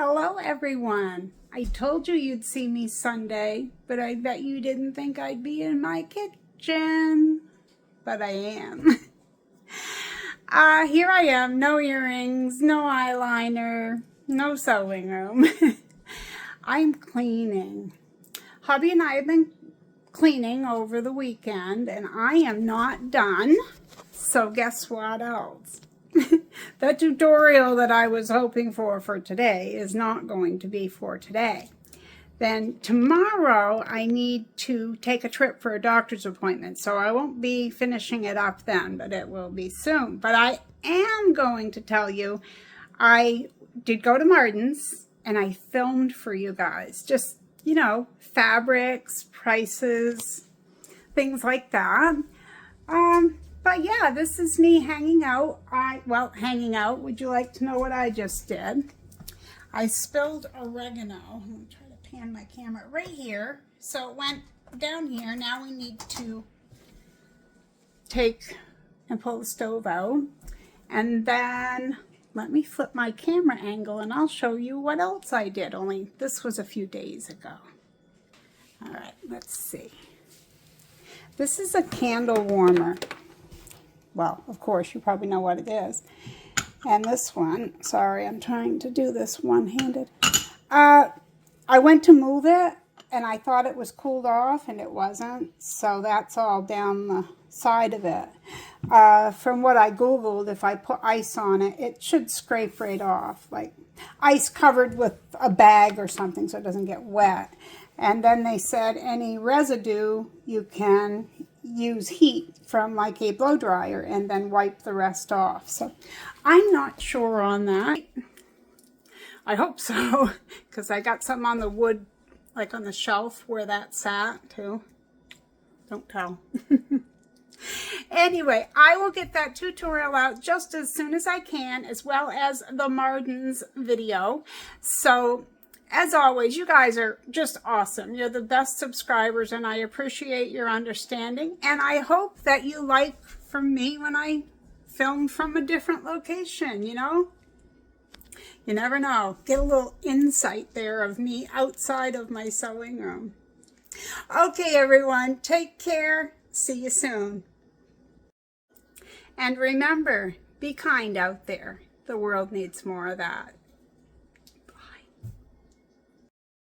Hello everyone. I told you you'd see me Sunday, but I bet you didn't think I'd be in my kitchen. But I am. Here I am, no earrings, no eyeliner, no sewing room. I'm cleaning. Hubby and I have been cleaning over the weekend and I am not done. So guess what else? The tutorial that I was hoping for today is not going to be for today. Then tomorrow I need to take a trip for a doctor's appointment, so I won't be finishing it up then, but it will be soon. But I am going to tell you, I did go to Martin's and I filmed for you guys. Just, you know, fabrics, prices, things like that. But yeah, this is me hanging out. Hanging out. Would you like to know what I just did? I spilled oregano. I'm going to try to pan my camera right here. So it went down here. Now we need to take and pull the stove out. And then let me flip my camera angle and I'll show you what else I did. Only this was a few days ago. All right, let's see. This is a candle warmer. Well, of course, you probably know what it is. And this one, sorry, I'm trying to do this one-handed. I went to move it, and I thought it was cooled off, and it wasn't. So that's all down the side of it. From what I Googled, if I put ice on it, it should scrape right off. Like ice covered with a bag or something so it doesn't get wet. And then they said any residue you can use heat from like a blow dryer and then wipe the rest off. So I'm not sure on that. I hope so, because I got some on the wood, like on the shelf where that sat too. Don't tell. Anyway, I will get that tutorial out just as soon as I can, as well as the Martin's video. So as always, you guys are just awesome. You're the best subscribers, and I appreciate your understanding. And I hope that you like from me when I film from a different location, you know? You never know. Get a little insight there of me outside of my sewing room. Okay, everyone, take care. See you soon. And remember, be kind out there. The world needs more of that.